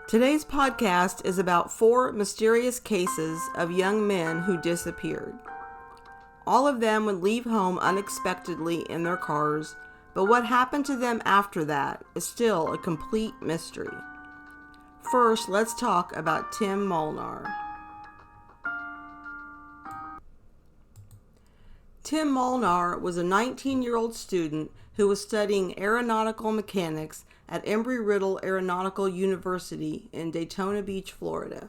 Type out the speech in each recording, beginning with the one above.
Today's podcast is about 4 mysterious cases of young men who disappeared. All of them would leave home unexpectedly in their cars, but what happened to them after that is still a complete mystery. First, let's talk about Tim Molnar. Tim Molnar was a 19-year-old student who was studying aeronautical mechanics at Embry-Riddle Aeronautical University in Daytona Beach, Florida.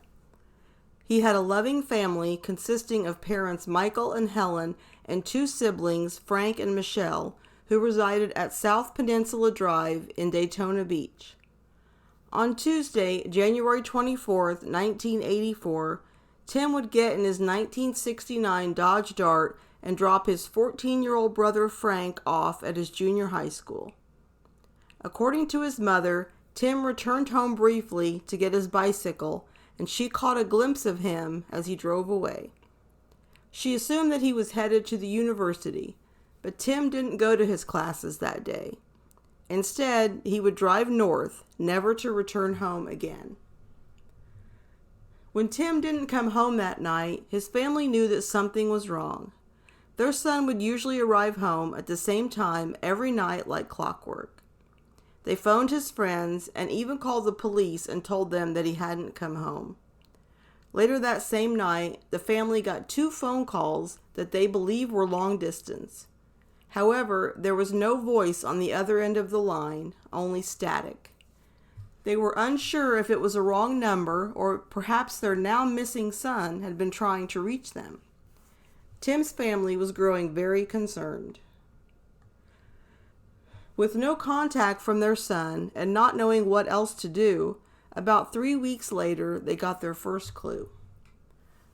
He had a loving family consisting of parents Michael and Helen and 2 siblings, Frank and Michelle, who resided at South Peninsula Drive in Daytona Beach. On Tuesday, January 24, 1984, Tim would get in his 1969 Dodge Dart and drop his 14-year-old brother Frank off at his junior high school. According to his mother, Tim returned home briefly to get his bicycle, and she caught a glimpse of him as he drove away. She assumed that he was headed to the university, but Tim didn't go to his classes that day. Instead, he would drive north, never to return home again. When Tim didn't come home that night, his family knew that something was wrong. Their son would usually arrive home at the same time every night like clockwork. They phoned his friends and even called the police and told them that he hadn't come home. Later that same night, the family got 2 phone calls that they believe were long distance. However, there was no voice on the other end of the line, only static. They were unsure if it was a wrong number or perhaps their now missing son had been trying to reach them. Tim's family was growing very concerned. With no contact from their son and not knowing what else to do, about 3 weeks later, they got their first clue.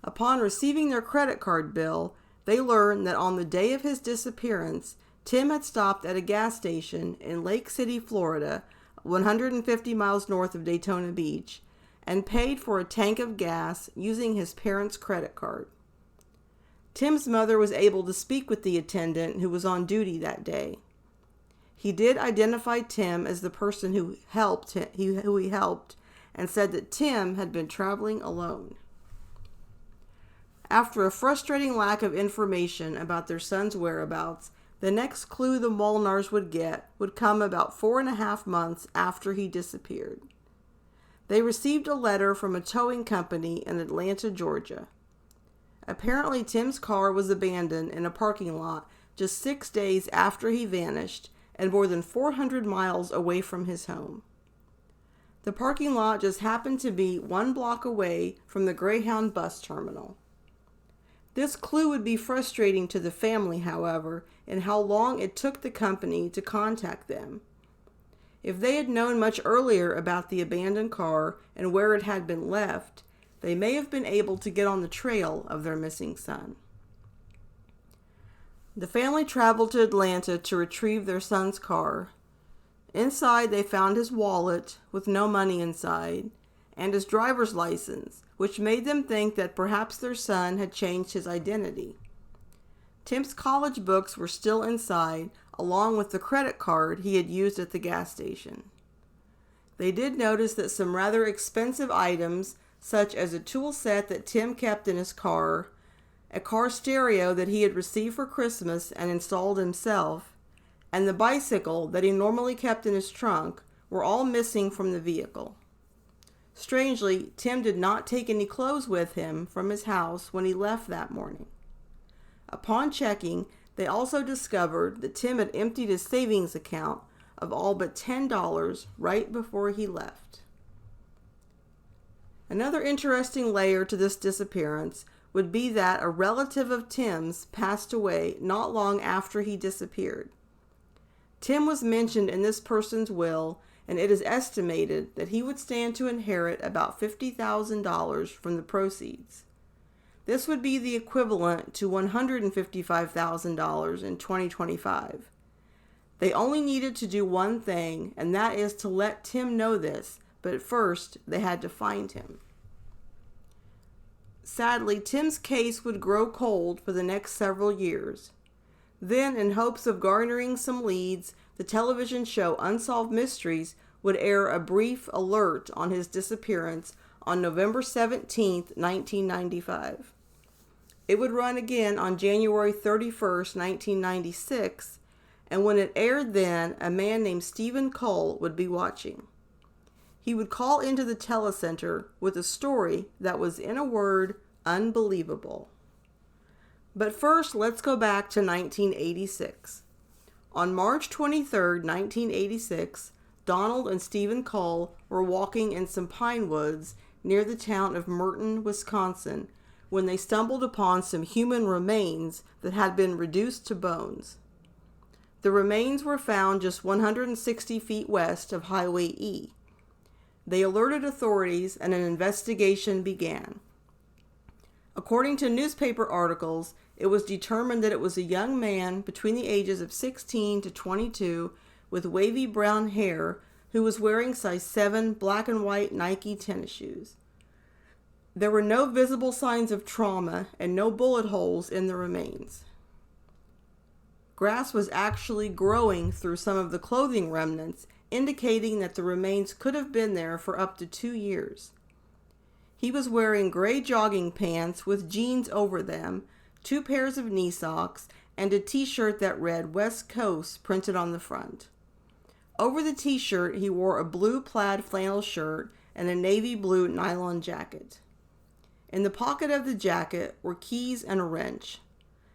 Upon receiving their credit card bill, they learned that on the day of his disappearance, Tim had stopped at a gas station in Lake City, Florida, 150 miles north of Daytona Beach, and paid for a tank of gas using his parents' credit card. Tim's mother was able to speak with the attendant who was on duty that day. He did identify Tim as the person who he helped, and said that Tim had been traveling alone. After a frustrating lack of information about their son's whereabouts, the next clue the Molnars would get would come about 4.5 months after he disappeared. They received a letter from a towing company in Atlanta, Georgia. Apparently, Tim's car was abandoned in a parking lot just 6 days after he vanished, and more than 400 miles away from his home. The parking lot just happened to be 1 block away from the Greyhound bus terminal. This clue would be frustrating to the family, however, in how long it took the company to contact them. If they had known much earlier about the abandoned car and where it had been left, they may have been able to get on the trail of their missing son. The family traveled to Atlanta to retrieve their son's car. Inside, they found his wallet with no money inside, and his driver's license, which made them think that perhaps their son had changed his identity. Tim's college books were still inside, along with the credit card he had used at the gas station. They did notice that some rather expensive items, such as a tool set that Tim kept in his car, a car stereo that he had received for Christmas and installed himself, and the bicycle that he normally kept in his trunk, were all missing from the vehicle. Strangely, Tim did not take any clothes with him from his house when he left that morning. Upon checking, they also discovered that Tim had emptied his savings account of all but $10 right before he left. Another interesting layer to this disappearance would be that a relative of Tim's passed away not long after he disappeared. Tim was mentioned in this person's will, and it is estimated that he would stand to inherit about $50,000 from the proceeds. This would be the equivalent to $155,000 in 2025. They only needed to do one thing, and that is to let Tim know this, but first they had to find him. Sadly, Tim's case would grow cold for the next several years. Then, in hopes of garnering some leads, the television show Unsolved Mysteries would air a brief alert on his disappearance on November 17, 1995. It would run again on January 31st, 1996, and when it aired then, a man named Stephen Cole would be watching. He would call into the telecenter with a story that was, in a word, unbelievable. But first, let's go back to 1986. On March 23, 1986, Donald and Stephen Cole were walking in some pine woods near the town of Merton, Wisconsin, when they stumbled upon some human remains that had been reduced to bones. The remains were found just 160 feet west of Highway E. They alerted authorities and an investigation began. According to newspaper articles, it was determined that it was a young man between the ages of 16 to 22 with wavy brown hair who was wearing size 7 black and white Nike tennis shoes. There were no visible signs of trauma and no bullet holes in the remains. Grass was actually growing through some of the clothing remnants, indicating that the remains could have been there for up to 2 years. He was wearing gray jogging pants with jeans over them, 2 pairs of knee socks, and a t-shirt that read West Coast printed on the front. Over the t-shirt, he wore a blue plaid flannel shirt and a navy blue nylon jacket. In the pocket of the jacket were keys and a wrench.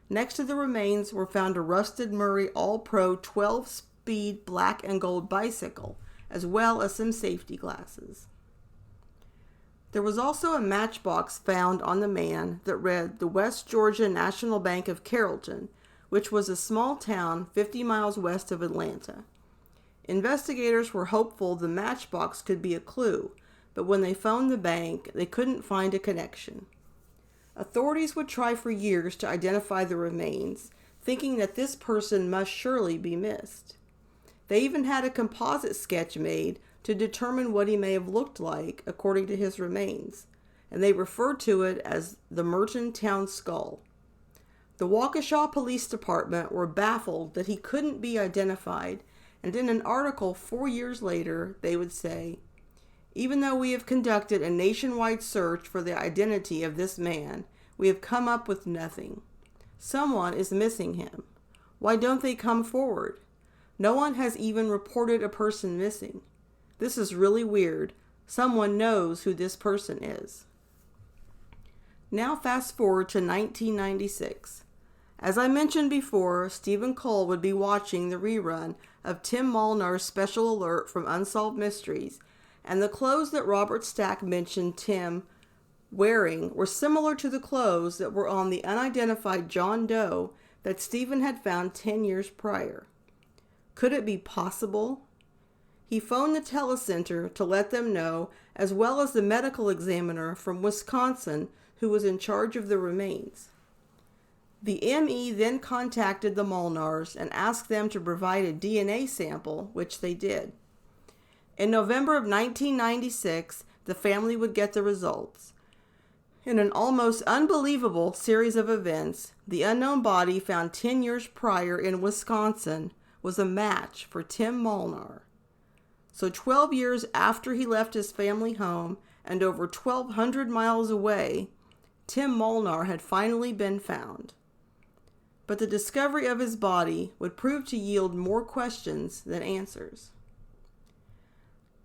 Next to the remains were found a rusted Murray All-Pro 12-speed black and gold bicycle, as well as some safety glasses. There was also a matchbox found on the man that read the West Georgia National Bank of Carrollton, which was a small town 50 miles west of Atlanta. Investigators were hopeful the matchbox could be a clue, but when they phoned the bank, they couldn't find a connection. Authorities would try for years to identify the remains, thinking that this person must surely be missed. They even had a composite sketch made to determine what he may have looked like according to his remains, and they referred to it as the Merton Town Skull. The Waukesha Police Department were baffled that he couldn't be identified, and in an article 4 years later, they would say, "Even though we have conducted a nationwide search for the identity of this man, we have come up with nothing. Someone is missing him. Why don't they come forward? No one has even reported a person missing. This is really weird. Someone knows who this person is." Now fast forward to 1996. As I mentioned before, Stephen Cole would be watching the rerun of Tim Molnar's Special Alert from Unsolved Mysteries, and the clothes that Robert Stack mentioned Tim wearing were similar to the clothes that were on the unidentified John Doe that Stephen had found 10 years prior. Could it be possible? He phoned the telecenter to let them know, as well as the medical examiner from Wisconsin who was in charge of the remains. The ME then contacted the Molnars and asked them to provide a DNA sample, which they did. In November of 1996, the family would get the results. In an almost unbelievable series of events, the unknown body found 10 years prior in Wisconsin was a match for Tim Molnar. So 12 years after he left his family home and over 1,200 miles away, Tim Molnar had finally been found. But the discovery of his body would prove to yield more questions than answers.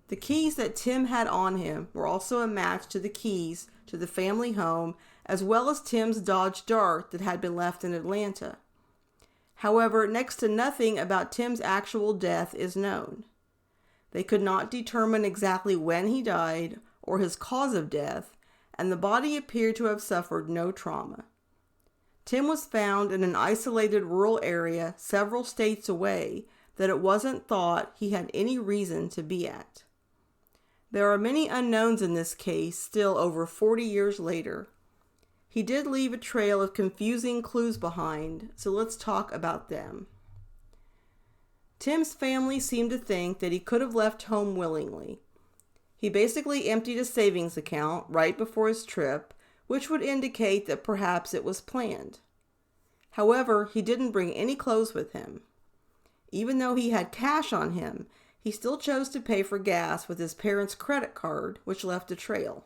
The keys that Tim had on him were also a match to the keys to the family home, as well as Tim's Dodge Dart that had been left in Atlanta. However, next to nothing about Tim's actual death is known. They could not determine exactly when he died or his cause of death, and the body appeared to have suffered no trauma. Tim was found in an isolated rural area several states away that it wasn't thought he had any reason to be at. There are many unknowns in this case still over 40 years later. He did leave a trail of confusing clues behind, so let's talk about them. Tim's family seemed to think that he could have left home willingly. He basically emptied a savings account right before his trip, which would indicate that perhaps it was planned. However, he didn't bring any clothes with him. Even though he had cash on him, he still chose to pay for gas with his parents' credit card, which left a trail.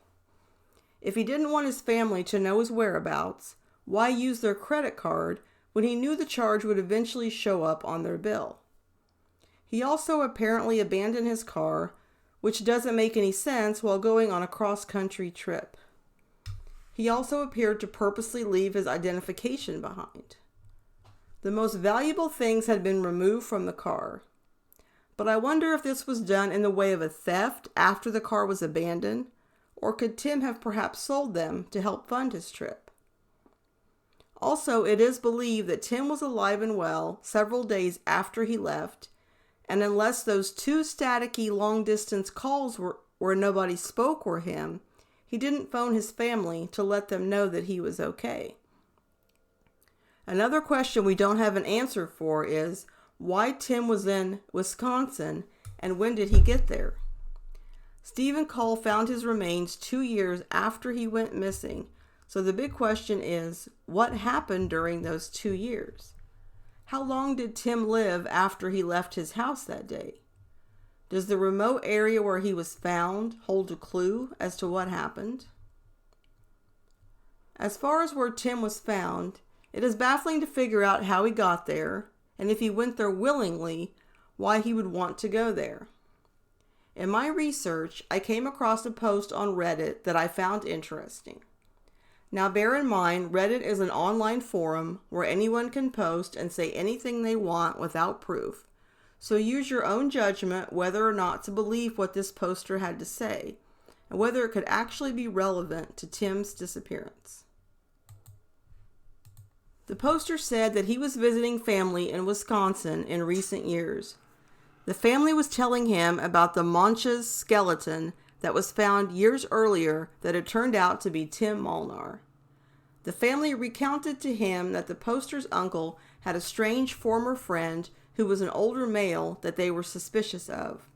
If he didn't want his family to know his whereabouts, why use their credit card when he knew the charge would eventually show up on their bill? He also apparently abandoned his car, which doesn't make any sense while going on a cross-country trip. He also appeared to purposely leave his identification behind. The most valuable things had been removed from the car. But I wonder if this was done in the way of a theft after the car was abandoned, or could Tim have perhaps sold them to help fund his trip? Also, it is believed that Tim was alive and well several days after he left, and unless those two staticky long-distance calls where nobody spoke were him, he didn't phone his family to let them know that he was okay. Another question we don't have an answer for is why Tim was in Wisconsin and when did he get there? Stephen Cole found his remains 2 years after he went missing, so the big question is, what happened during those 2 years? How long did Tim live after he left his house that day? Does the remote area where he was found hold a clue as to what happened? As far as where Tim was found, it is baffling to figure out how he got there, and if he went there willingly, why he would want to go there. In my research, I came across a post on Reddit that I found interesting. Now bear in mind, Reddit is an online forum where anyone can post and say anything they want without proof. So use your own judgment whether or not to believe what this poster had to say, and whether it could actually be relevant to Tim's disappearance. The poster said that he was visiting family in Wisconsin in recent years. The family was telling him about the Monches skeleton that was found years earlier that had turned out to be Tim Molnar. The family recounted to him that the poster's uncle had a strange former friend who was an older male that they were suspicious of.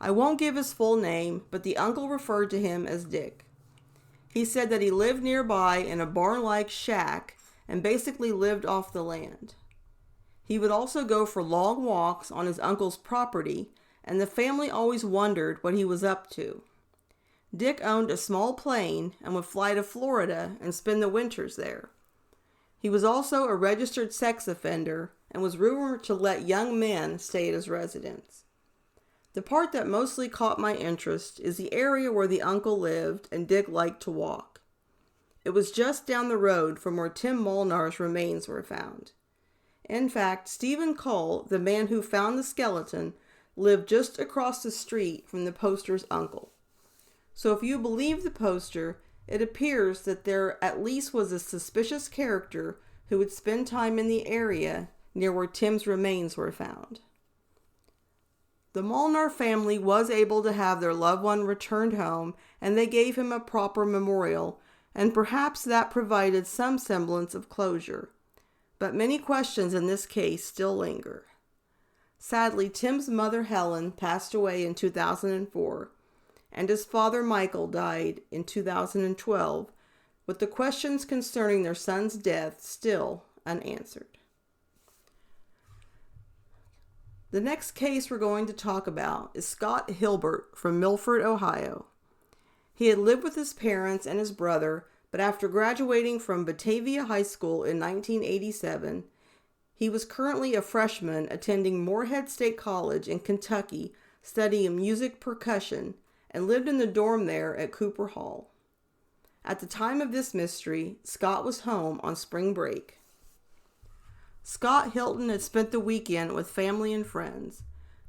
I won't give his full name, but the uncle referred to him as Dick. He said that he lived nearby in a barn-like shack and basically lived off the land. He would also go for long walks on his uncle's property, and the family always wondered what he was up to. Dick owned a small plane and would fly to Florida and spend the winters there. He was also a registered sex offender and was rumored to let young men stay at his residence. The part that mostly caught my interest is the area where the uncle lived and Dick liked to walk. It was just down the road from where Tim Molnar's remains were found. In fact, Stephen Cole, the man who found the skeleton, lived just across the street from the poster's uncle. So if you believe the poster, it appears that there at least was a suspicious character who would spend time in the area near where Tim's remains were found. The Molnar family was able to have their loved one returned home, and they gave him a proper memorial, and perhaps that provided some semblance of closure. But many questions in this case still linger. Sadly, Tim's mother Helen passed away in 2004, and his father Michael died in 2012, with the questions concerning their son's death still unanswered. The next case we're going to talk about is Scott Hilbert from Milford, Ohio. He had lived with his parents and his brother, but after graduating from Batavia High School in 1987, he was currently a freshman attending Morehead State College in Kentucky, studying music percussion, and lived in the dorm there at Cooper Hall. At the time of this mystery, Scott was home on spring break. Scott Hilton had spent the weekend with family and friends.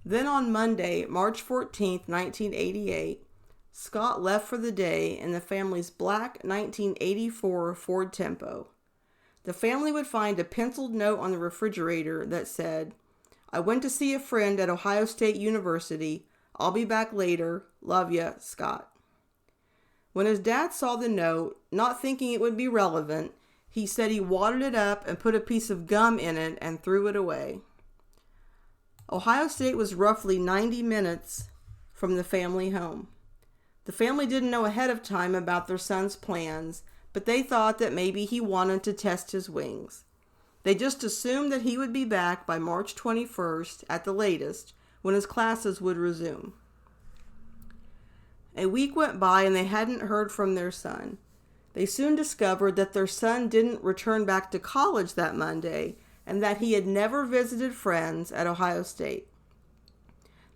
Then on Monday, March 14, 1988, Scott left for the day in the family's black 1984 Ford Tempo. The family would find a penciled note on the refrigerator that said, "I went to see a friend at Ohio State University. I'll be back later. Love ya, Scott." When his dad saw the note, not thinking it would be relevant, he said he wadded it up and put a piece of gum in it and threw it away. Ohio State was roughly 90 minutes from the family home. The family didn't know ahead of time about their son's plans, but they thought that maybe he wanted to test his wings. They just assumed that he would be back by March 21st at the latest, when his classes would resume. A week went by and they hadn't heard from their son. They soon discovered that their son didn't return back to college that Monday and that he had never visited friends at Ohio State.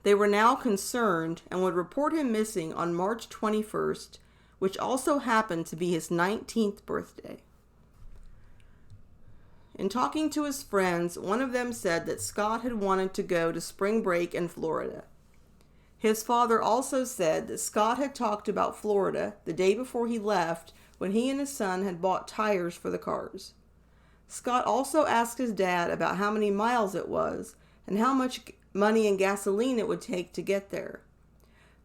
They were now concerned and would report him missing on March 21st, which also happened to be his 19th birthday. In talking to his friends, one of them said that Scott had wanted to go to spring break in Florida. His father also said that Scott had talked about Florida the day before he left when he and his son had bought tires for the cars. Scott also asked his dad about how many miles it was and how much money and gasoline it would take to get there.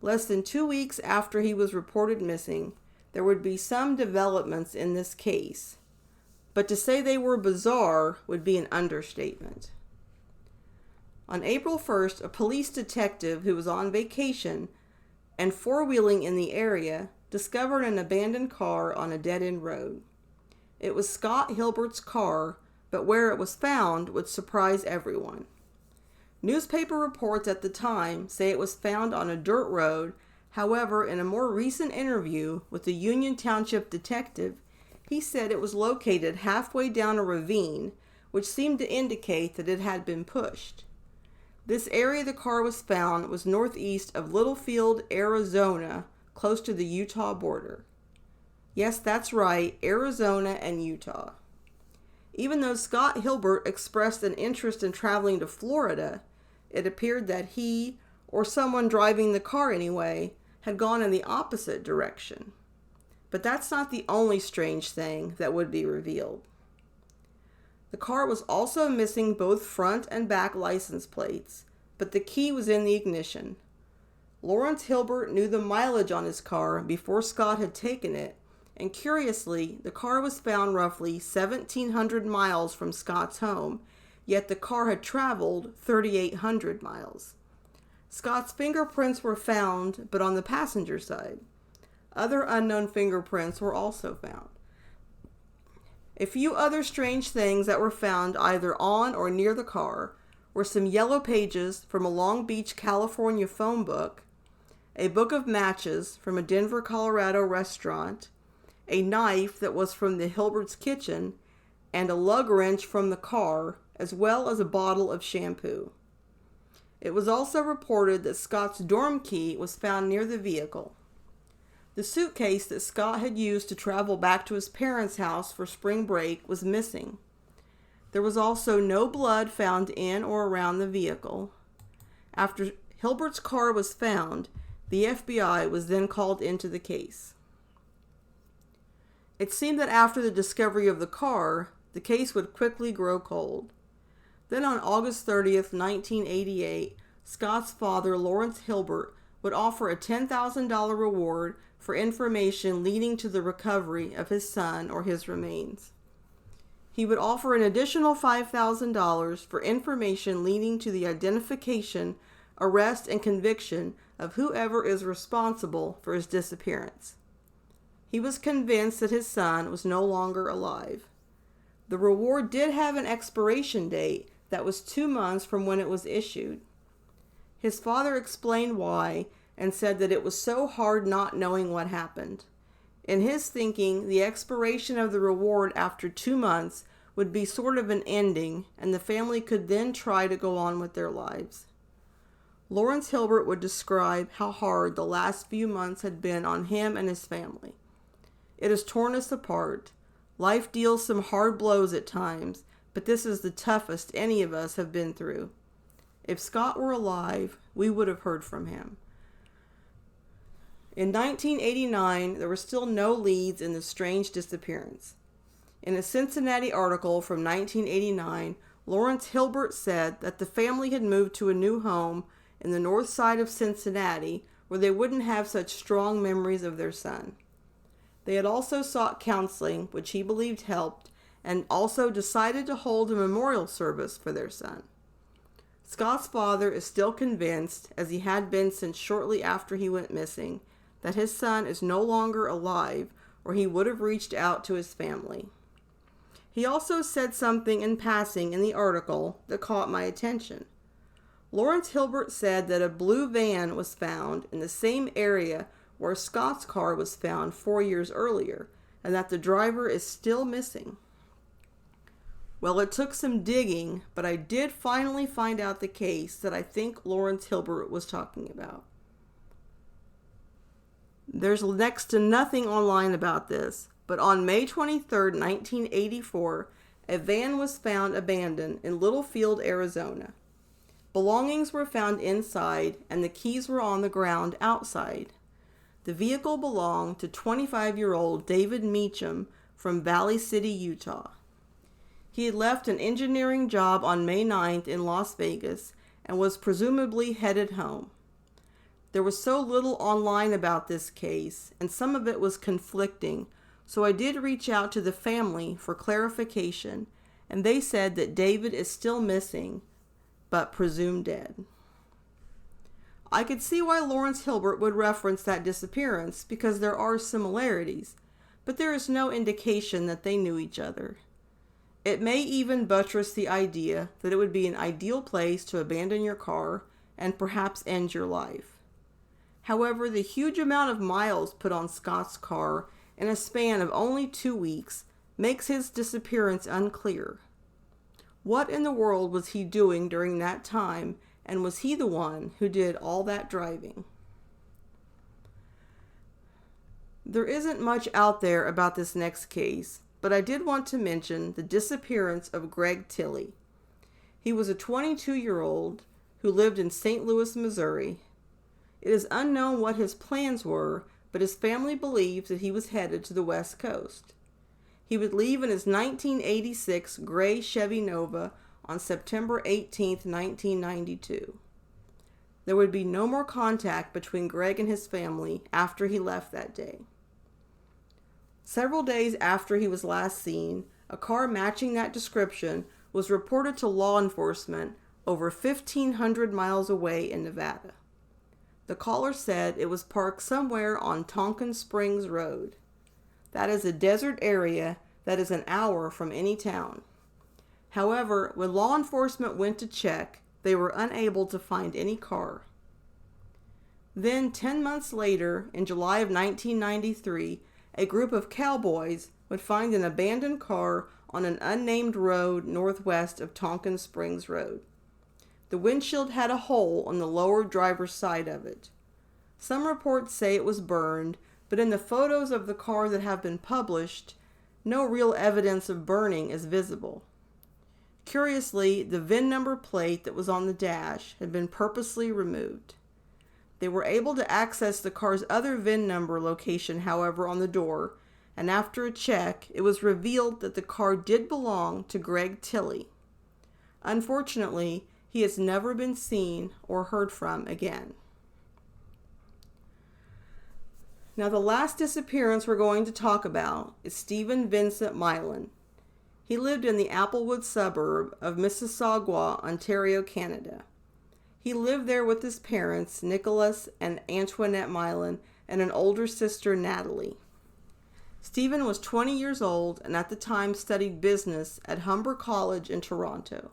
Less than 2 weeks after he was reported missing, there would be some developments in this case, but to say they were bizarre would be an understatement. On April 1st, a police detective who was on vacation and four-wheeling in the area discovered an abandoned car on a dead-end road. It was Scott Hilbert's car, but where it was found would surprise everyone. Newspaper reports at the time say it was found on a dirt road. However, in a more recent interview with the Union Township detective, he said it was located halfway down a ravine, which seemed to indicate that it had been pushed. This area the car was found was northeast of Littlefield, Arizona, close to the Utah border. Yes, that's right, Arizona and Utah. Even though Scott Hilbert expressed an interest in traveling to Florida, it appeared that he, or someone driving the car anyway, had gone in the opposite direction. But that's not the only strange thing that would be revealed. The car was also missing both front and back license plates, but the key was in the ignition. Lawrence Hilbert knew the mileage on his car before Scott had taken it, and curiously, the car was found roughly 1,700 miles from Scott's home, yet the car had traveled 3,800 miles. Scott's fingerprints were found, but on the passenger side. Other unknown fingerprints were also found. A few other strange things that were found either on or near the car were some yellow pages from a Long Beach, California phone book, a book of matches from a Denver, Colorado restaurant, a knife that was from the Hilbert's kitchen, and a lug wrench from the car, as well as a bottle of shampoo. It was also reported that Scott's dorm key was found near the vehicle. The suitcase that Scott had used to travel back to his parents' house for spring break was missing. There was also no blood found in or around the vehicle. After Hilbert's car was found, the FBI was then called into the case. It seemed that after the discovery of the car, the case would quickly grow cold. Then on August 30th, 1988, Scott's father, Lawrence Hilbert, would offer a $10,000 reward for information leading to the recovery of his son or his remains. He would offer an additional $5,000 for information leading to the identification, arrest, and conviction of whoever is responsible for his disappearance. He was convinced that his son was no longer alive. The reward did have an expiration date that was 2 months from when it was issued. His father explained why and said that it was so hard not knowing what happened. In his thinking, the expiration of the reward after 2 months would be sort of an ending, and the family could then try to go on with their lives. Lawrence Hilbert would describe how hard the last few months had been on him and his family. It has torn us apart. Life deals some hard blows at times, but this is the toughest any of us have been through. If Scott were alive, we would have heard from him. In 1989, there were still no leads in the strange disappearance. In a Cincinnati article from 1989, Lawrence Hilbert said that the family had moved to a new home in the north side of Cincinnati where they wouldn't have such strong memories of their son. They had also sought counseling, which he believed helped, and also decided to hold a memorial service for their son. Scott's father is still convinced, as he had been since shortly after he went missing, that his son is no longer alive, or he would have reached out to his family. He also said something in passing in the article that caught my attention. Lawrence Hilbert said that a blue van was found in the same area where Scott's car was found 4 years earlier, and that the driver is still missing. Well, it took some digging, but I did finally find out the case that I think Lawrence Hilbert was talking about. There's next to nothing online about this, but on May 23, 1984, a van was found abandoned in Littlefield, Arizona. Belongings were found inside, and the keys were on the ground outside. The vehicle belonged to 25-year-old David Meacham from Valley City, Utah. He had left an engineering job on May 9th in Las Vegas and was presumably headed home. There was so little online about this case, and some of it was conflicting, so I did reach out to the family for clarification, and they said that David is still missing, but presumed dead. I could see why Lawrence Hilbert would reference that disappearance because there are similarities, but there is no indication that they knew each other. It may even buttress the idea that it would be an ideal place to abandon your car and perhaps end your life. However, the huge amount of miles put on Scott's car in a span of only 2 weeks makes his disappearance unclear. What in the world was he doing during that time, and was he the one who did all that driving? There isn't much out there about this next case, but I did want to mention the disappearance of Greg Tilley. He was a 22-year-old who lived in St. Louis, Missouri. It is unknown what his plans were, but his family believes that he was headed to the West Coast. He would leave in his 1986 gray Chevy Nova on September 18, 1992. There would be no more contact between Greg and his family after he left that day. Several days after he was last seen, a car matching that description was reported to law enforcement over 1,500 miles away in Nevada. The caller said it was parked somewhere on Tonkin Springs Road. That is a desert area that is an hour from any town. However, when law enforcement went to check, they were unable to find any car. Then, 10 months later, in July of 1993, a group of cowboys would find an abandoned car on an unnamed road northwest of Tonkin Springs Road. The windshield had a hole on the lower driver's side of it. Some reports say it was burned, but in the photos of the car that have been published, no real evidence of burning is visible. Curiously, the VIN number plate that was on the dash had been purposely removed. They were able to access the car's other VIN number location, however, on the door, and after a check, it was revealed that the car did belong to Greg Tilley. Unfortunately, he has never been seen or heard from again. Now, the last disappearance we're going to talk about is Stephen Vincent Milan. He lived in the Applewood suburb of Mississauga, Ontario, Canada. He lived there with his parents, Nicholas and Antoinette Milan, and an older sister, Natalie. Stephen was 20 years old and at the time studied business at Humber College in Toronto.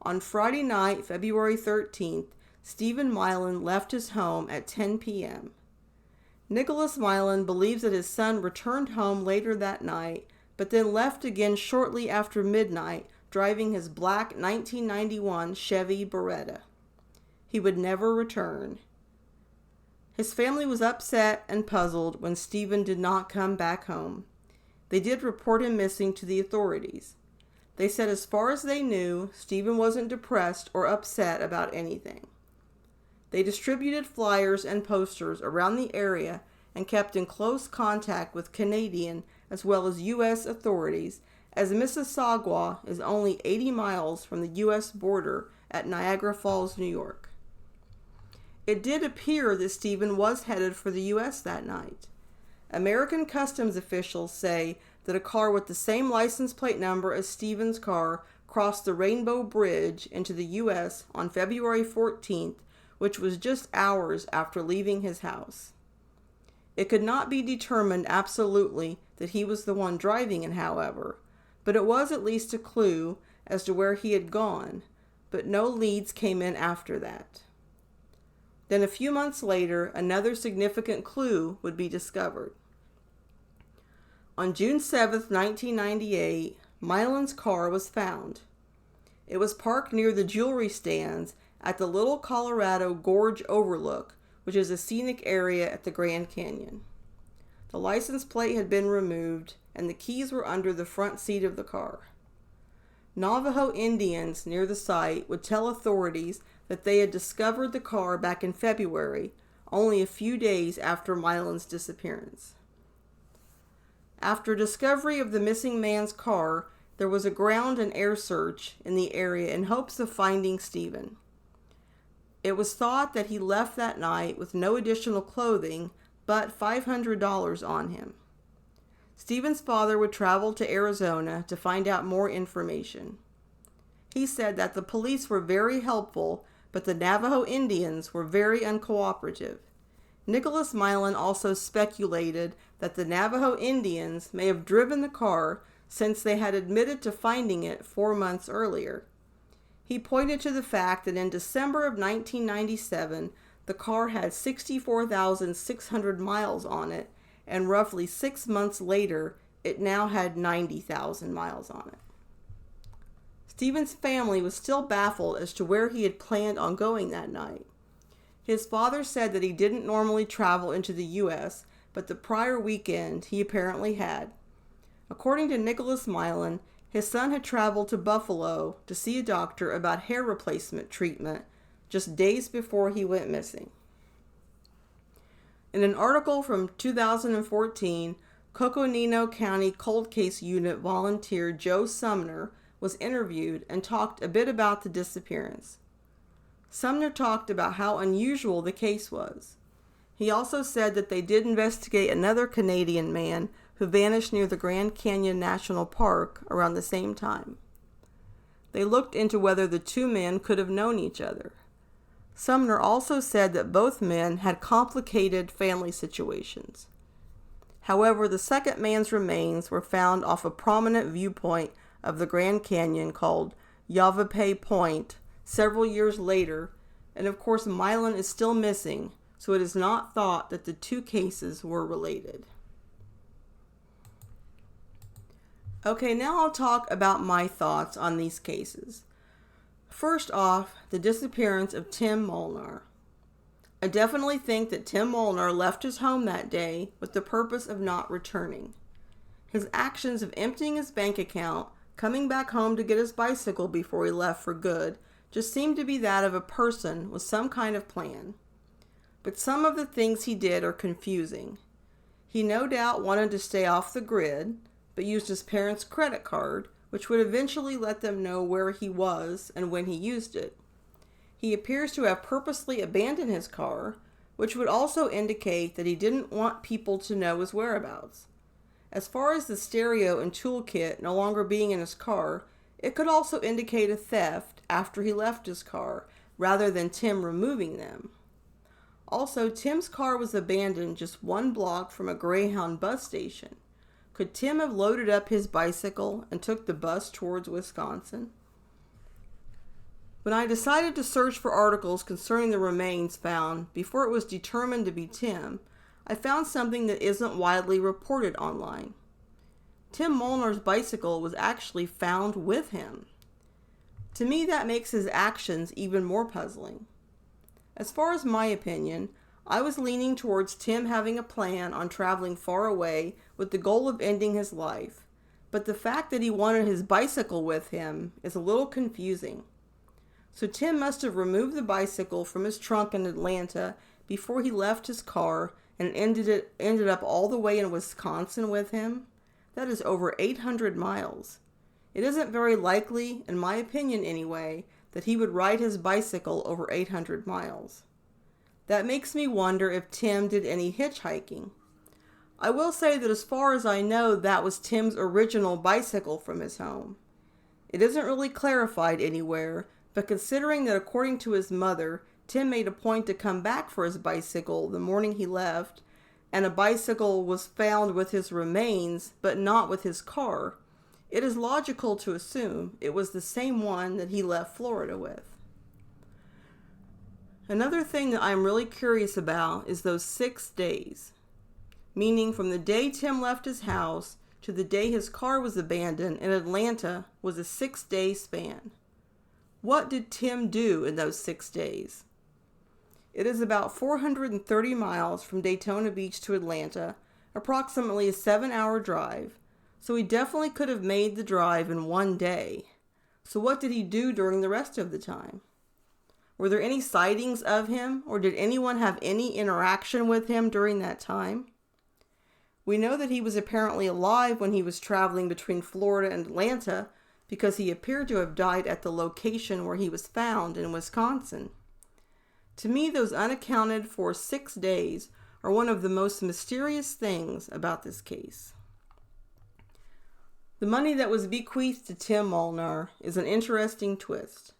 On Friday night, February 13th, Stephen Milan left his home at 10 p.m. Nicholas Milan believes that his son returned home later that night, but then left again shortly after midnight, driving his black 1991 Chevy Beretta. He would never return. His family was upset and puzzled when Stephen did not come back home. They did report him missing to the authorities. They said as far as they knew, Stephen wasn't depressed or upset about anything. They distributed flyers and posters around the area and kept in close contact with Canadian as well as U.S. authorities, as Mississauga is only 80 miles from the U.S. border at Niagara Falls, New York. It did appear that Stephen was headed for the U.S. that night. American customs officials say that a car with the same license plate number as Stephen's car crossed the Rainbow Bridge into the U.S. on February 14th, which was just hours after leaving his house. It could not be determined absolutely that he was the one driving it, however, but it was at least a clue as to where he had gone, but no leads came in after that. Then a few months later, another significant clue would be discovered. On June 7, 1998, Mylan's car was found. It was parked near the jewelry stands at the Little Colorado Gorge Overlook, which is a scenic area at the Grand Canyon. The license plate had been removed, and the keys were under the front seat of the car. Navajo Indians near the site would tell authorities that they had discovered the car back in February, only a few days after Mylan's disappearance. After discovery of the missing man's car, there was a ground and air search in the area in hopes of finding Stephen. It was thought that he left that night with no additional clothing but $500 on him. Stephen's father would travel to Arizona to find out more information. He said that the police were very helpful, but the Navajo Indians were very uncooperative. Nicholas Mylan also speculated that the Navajo Indians may have driven the car since they had admitted to finding it 4 months earlier. He pointed to the fact that in December of 1997, the car had 64,600 miles on it, and roughly 6 months later, it now had 90,000 miles on it. Stephen's family was still baffled as to where he had planned on going that night. His father said that he didn't normally travel into the U.S., but the prior weekend he apparently had. According to Nicholas Mylan, his son had traveled to Buffalo to see a doctor about hair replacement treatment just days before he went missing. In an article from 2014, Coconino County Cold Case Unit volunteer Joe Sumner was interviewed and talked a bit about the disappearance. Sumner talked about how unusual the case was. He also said that they did investigate another Canadian man who vanished near the Grand Canyon National Park around the same time. They looked into whether the two men could have known each other. Sumner also said that both men had complicated family situations. However, the second man's remains were found off a prominent viewpoint of the Grand Canyon called Yavapai Point several years later, and of course Mylan is still missing, so it is not thought that the two cases were related. Okay, now I'll talk about my thoughts on these cases. First off, the disappearance of Tim Molnar. I definitely think that Tim Molnar left his home that day with the purpose of not returning. His actions of emptying his bank account, coming back home to get his bicycle before he left for good, just seemed to be that of a person with some kind of plan. But some of the things he did are confusing. He no doubt wanted to stay off the grid, but used his parents' credit card, which would eventually let them know where he was and when he used it. He appears to have purposely abandoned his car, which would also indicate that he didn't want people to know his whereabouts. As far as the stereo and toolkit no longer being in his car, it could also indicate a theft after he left his car, rather than Tim removing them. Also, Tim's car was abandoned just 1 block from a Greyhound bus station. Could Tim have loaded up his bicycle and took the bus towards Wisconsin? When I decided to search for articles concerning the remains found before it was determined to be Tim, I found something that isn't widely reported online. Tim Molnar's bicycle was actually found with him. To me, that makes his actions even more puzzling. As far as my opinion, I was leaning towards Tim having a plan on traveling far away with the goal of ending his life, but the fact that he wanted his bicycle with him is a little confusing. So Tim must have removed the bicycle from his trunk in Atlanta before he left his car and ended up all the way in Wisconsin with him. That is over 800 miles. It isn't very likely, in my opinion anyway, that he would ride his bicycle over 800 miles. That makes me wonder if Tim did any hitchhiking. I will say that as far as I know, that was Tim's original bicycle from his home. It isn't really clarified anywhere, but considering that according to his mother, Tim made a point to come back for his bicycle the morning he left, and a bicycle was found with his remains, but not with his car, It is logical to assume it was the same one that he left Florida with. Another thing that I'm really curious about is those 6 days, meaning from the day Tim left his house to the day his car was abandoned in Atlanta was a 6-day span. What did Tim do in those 6 days? It is about 430 miles from Daytona Beach to Atlanta, approximately a 7-hour drive, so he definitely could have made the drive in one day. So what did he do during the rest of the time? Were there any sightings of him, or did anyone have any interaction with him during that time? We know that he was apparently alive when he was traveling between Florida and Atlanta because he appeared to have died at the location where he was found in Wisconsin. To me, those unaccounted for 6 days are one of the most mysterious things about this case. The money that was bequeathed to Tim Molnar is an interesting twist.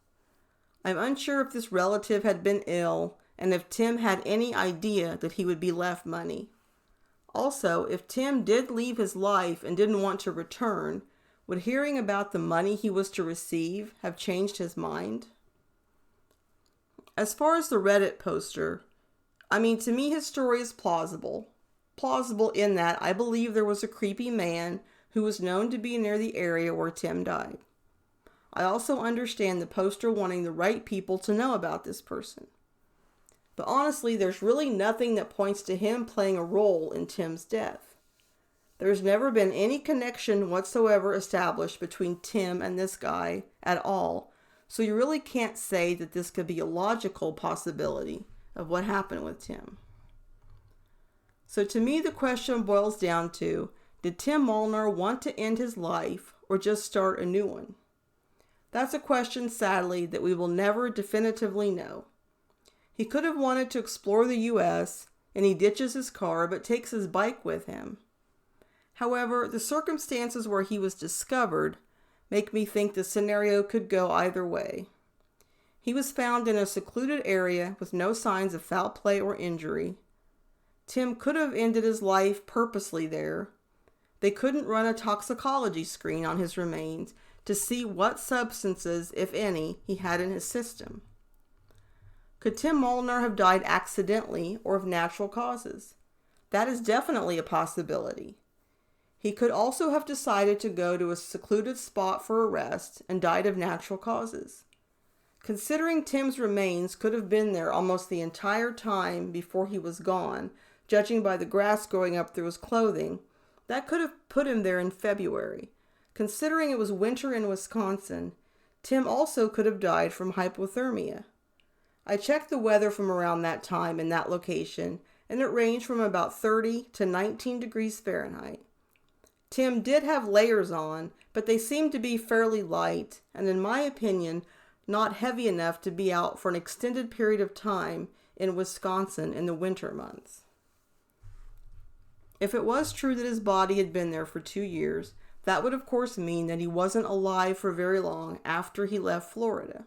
I'm unsure if this relative had been ill and if Tim had any idea that he would be left money. Also, if Tim did leave his life and didn't want to return, would hearing about the money he was to receive have changed his mind? As far as the Reddit poster, to me his story is plausible. Plausible in that I believe there was a creepy man who was known to be near the area where Tim died. I also understand the poster wanting the right people to know about this person. But honestly, there's really nothing that points to him playing a role in Tim's death. There's never been any connection whatsoever established between Tim and this guy at all, so you really can't say that this could be a logical possibility of what happened with Tim. So to me, the question boils down to, did Tim Molnar want to end his life or just start a new one? That's a question, sadly, that we will never definitively know. He could have wanted to explore the U.S., and he ditches his car but takes his bike with him. However, the circumstances where he was discovered make me think the scenario could go either way. He was found in a secluded area with no signs of foul play or injury. Tim could have ended his life purposely there. They couldn't run a toxicology screen on his remains to see what substances, if any, he had in his system. Could Tim Molnar have died accidentally or of natural causes? That is definitely a possibility. He could also have decided to go to a secluded spot for a rest and died of natural causes. Considering Tim's remains could have been there almost the entire time before he was gone, judging by the grass growing up through his clothing, that could have put him there in February. Considering it was winter in Wisconsin, Tim also could have died from hypothermia. I checked the weather from around that time in that location, and it ranged from about 30 to 19 degrees Fahrenheit. Tim did have layers on, but they seemed to be fairly light, and in my opinion, not heavy enough to be out for an extended period of time in Wisconsin in the winter months. If it was true that his body had been there for 2 years, that would of course mean that he wasn't alive for very long after he left Florida.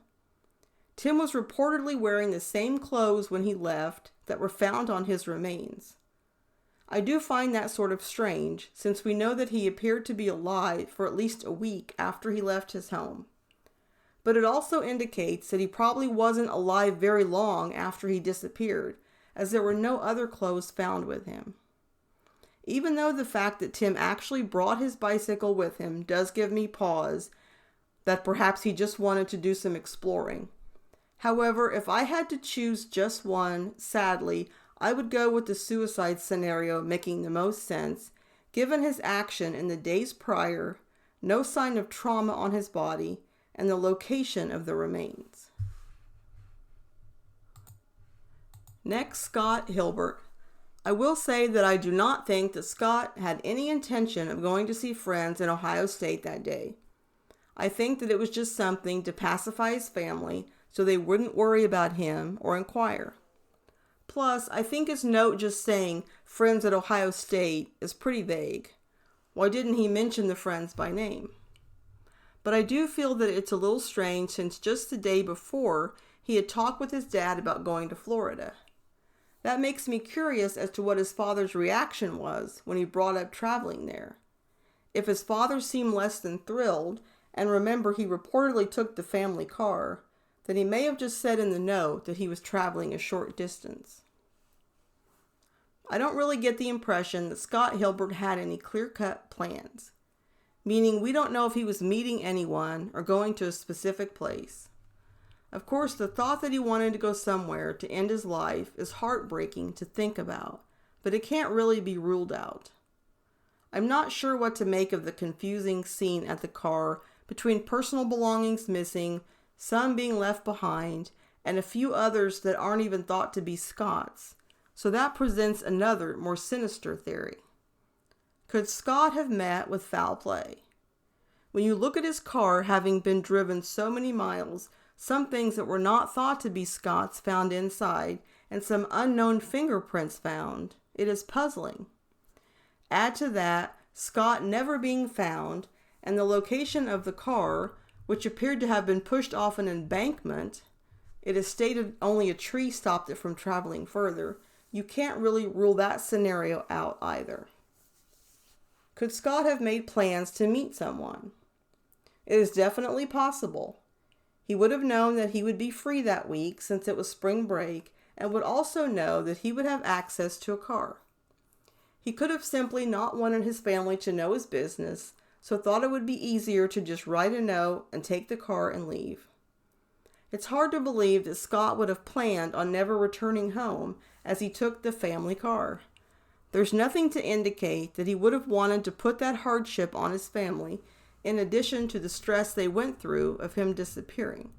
Tim was reportedly wearing the same clothes when he left that were found on his remains. I do find that sort of strange, since we know that he appeared to be alive for at least a week after he left his home. But it also indicates that he probably wasn't alive very long after he disappeared, as there were no other clothes found with him. Even though the fact that Tim actually brought his bicycle with him does give me pause that perhaps he just wanted to do some exploring. However, if I had to choose just one, sadly, I would go with the suicide scenario making the most sense, given his action in the days prior, no sign of trauma on his body, and the location of the remains. Next, Scott Hilbert. I will say that I do not think that Scott had any intention of going to see friends in Ohio State that day. I think that it was just something to pacify his family so they wouldn't worry about him or inquire. Plus, I think his note just saying friends at Ohio State is pretty vague. Why didn't he mention the friends by name? But I do feel that it's a little strange since just the day before he had talked with his dad about going to Florida. That makes me curious as to what his father's reaction was when he brought up traveling there. if his father seemed less than thrilled, and remember he reportedly took the family car, then he may have just said in the note that he was traveling a short distance. I don't really get the impression that Scott Hilbert had any clear-cut plans, meaning we don't know if he was meeting anyone or going to a specific place. Of course, the thought that he wanted to go somewhere to end his life is heartbreaking to think about, but it can't really be ruled out. I'm not sure what to make of the confusing scene at the car between personal belongings missing, some being left behind, and a few others that aren't even thought to be Scott's. So that presents another, more sinister theory. Could Scott have met with foul play? When you look at his car having been driven so many miles, some things that were not thought to be Scott's found inside, and some unknown fingerprints found, it is puzzling. Add to that Scott never being found, and the location of the car, which appeared to have been pushed off an embankment, it is stated only a tree stopped it from traveling further. You can't really rule that scenario out either. Could Scott have made plans to meet someone? It is definitely possible. He would have known that he would be free that week since it was spring break, and would also know that he would have access to a car. He could have simply not wanted his family to know his business, so thought it would be easier to just write a note and take the car and leave. It's hard to believe that Scott would have planned on never returning home as he took the family car. There's nothing to indicate that he would have wanted to put that hardship on his family, in addition to the stress they went through of him disappearing.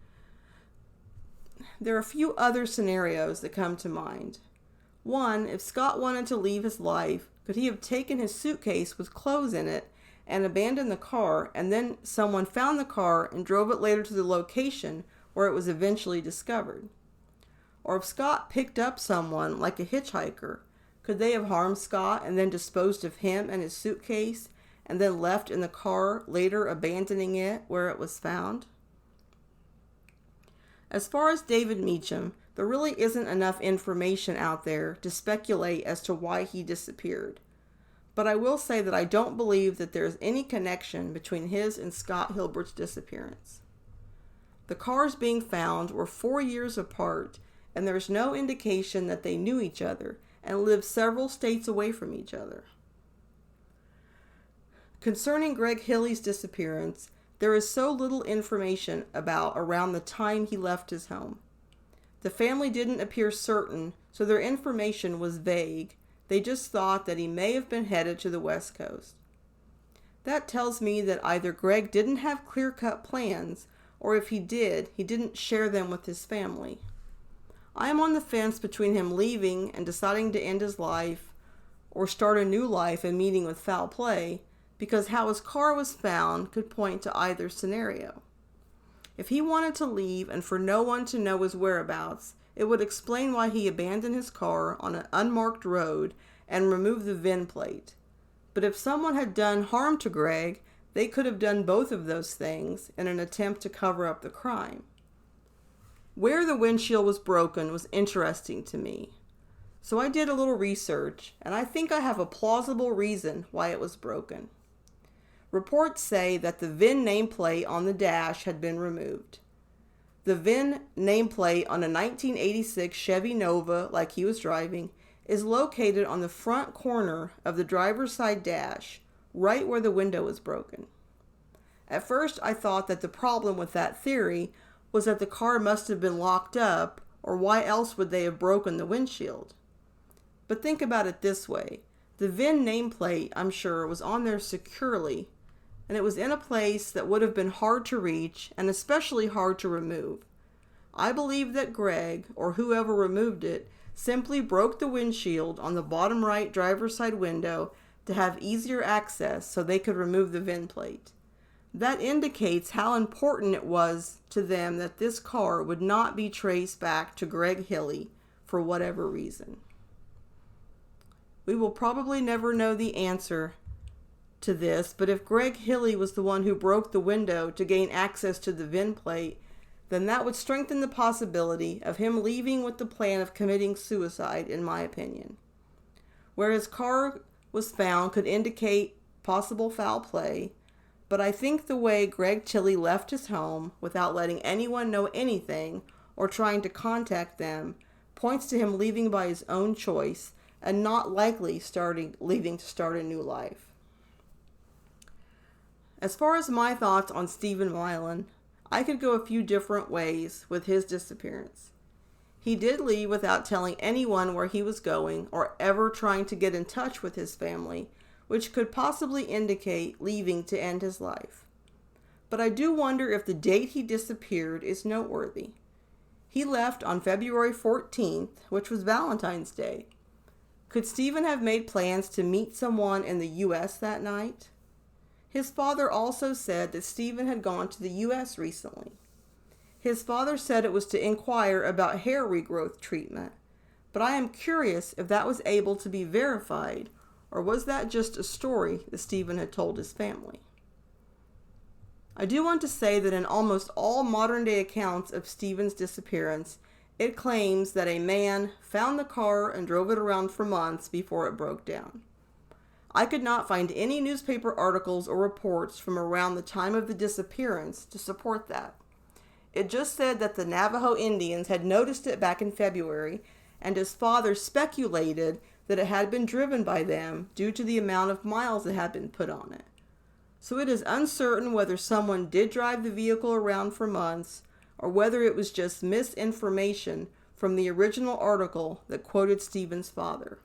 There are a few other scenarios that come to mind. One, if Scott wanted to leave his life, could he have taken his suitcase with clothes in it and abandoned the car, and then someone found the car and drove it later to the location where it was eventually discovered? Or if Scott picked up someone like a hitchhiker, could they have harmed Scott and then disposed of him and his suitcase, and then left in the car, later abandoning it where it was found? As far as David Meacham, there really isn't enough information out there to speculate as to why he disappeared. But I will say that I don't believe that there is any connection between his and Scott Hilbert's disappearance. The cars being found were 4 years apart, and there's no indication that they knew each other and lived several states away from each other. Concerning Greg Hilley's disappearance, there is so little information about around the time he left his home. The family didn't appear certain, so their information was vague. They just thought that he may have been headed to the West Coast. That tells me that either Greg didn't have clear-cut plans, or if he did, he didn't share them with his family. I am on the fence between him leaving and deciding to end his life, or start a new life and meeting with foul play, because how his car was found could point to either scenario. If he wanted to leave and for no one to know his whereabouts, it would explain why he abandoned his car on an unmarked road and removed the VIN plate. But if someone had done harm to Greg, they could have done both of those things in an attempt to cover up the crime. Where the windshield was broken was interesting to me. So I did a little research, and I think I have a plausible reason why it was broken. Reports say that the VIN nameplate on the dash had been removed. The VIN nameplate on a 1986 Chevy Nova, like he was driving, is located on the front corner of the driver's side dash, right where the window was broken. At first, I thought that the problem with that theory was that the car must have been locked up, or why else would they have broken the windshield? But think about it this way. The VIN nameplate, I'm sure, was on there securely, and it was in a place that would have been hard to reach and especially hard to remove. I believe that Greg, or whoever removed it, simply broke the windshield on the bottom right driver's side window to have easier access so they could remove the VIN plate. That indicates how important it was to them that this car would not be traced back to Greg Hilley for whatever reason. We will probably never know the answer to this, but if Greg Hilley was the one who broke the window to gain access to the VIN plate, then that would strengthen the possibility of him leaving with the plan of committing suicide, in my opinion. Where his car was found could indicate possible foul play, but I think the way Greg Tilley left his home without letting anyone know anything or trying to contact them points to him leaving by his own choice and not likely leaving to start a new life. As far as my thoughts on Stephen Milan, I could go a few different ways with his disappearance. He did leave without telling anyone where he was going or ever trying to get in touch with his family, which could possibly indicate leaving to end his life. But I do wonder if the date he disappeared is noteworthy. He left on February 14th, which was Valentine's Day. Could Stephen have made plans to meet someone in the U.S. that night? His father also said that Stephen had gone to the U.S. recently. His father said it was to inquire about hair regrowth treatment, but I am curious if that was able to be verified, or was that just a story that Stephen had told his family? I do want to say that in almost all modern-day accounts of Stephen's disappearance, it claims that a man found the car and drove it around for months before it broke down. I could not find any newspaper articles or reports from around the time of the disappearance to support that. It just said that the Navajo Indians had noticed it back in February, and his father speculated that it had been driven by them due to the amount of miles that had been put on it. So it is uncertain whether someone did drive the vehicle around for months, or whether it was just misinformation from the original article that quoted Stephen's father.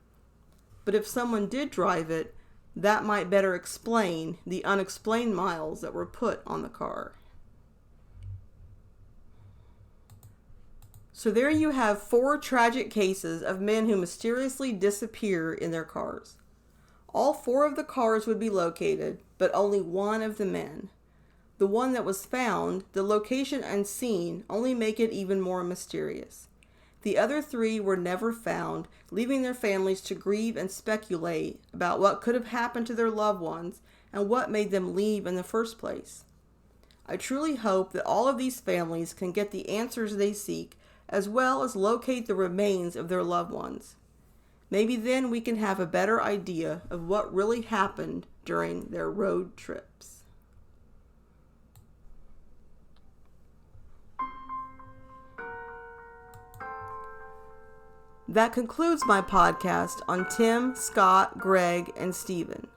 But if someone did drive it, that might better explain the unexplained miles that were put on the car. So there you have 4 tragic cases of men who mysteriously disappear in their cars. All 4 of the cars would be located, but only one of the men. The one that was found, the location and scene only make it even more mysterious. The other 3 were never found, leaving their families to grieve and speculate about what could have happened to their loved ones and what made them leave in the first place. I truly hope that all of these families can get the answers they seek, as well as locate the remains of their loved ones. Maybe then we can have a better idea of what really happened during their road trips. That concludes my podcast on Tim, Scott, Greg, and Stephen.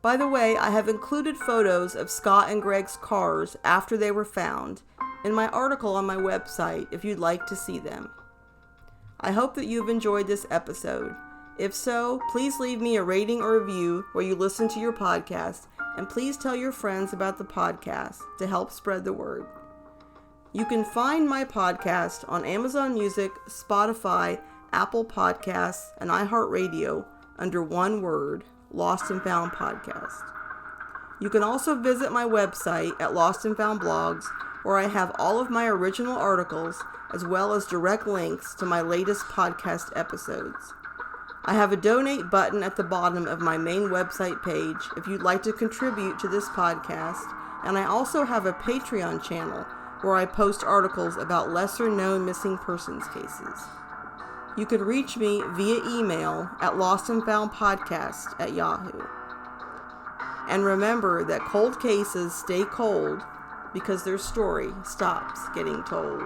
By the way, I have included photos of Scott and Greg's cars after they were found in my article on my website if you'd like to see them. I hope that you've enjoyed this episode. If so, please leave me a rating or review where you listen to your podcast, and please tell your friends about the podcast to help spread the word. You can find my podcast on Amazon Music, Spotify, Apple Podcasts, and iHeartRadio under one word, Lost and Found Podcast. You can also visit my website at Lost and Found Blogs, where I have all of my original articles as well as direct links to my latest podcast episodes. I have a donate button at the bottom of my main website page if you'd like to contribute to this podcast, and I also have a Patreon channel where I post articles about lesser-known missing persons cases. You can reach me via email at lostandfoundpodcast@yahoo. And remember that cold cases stay cold because their story stops getting told.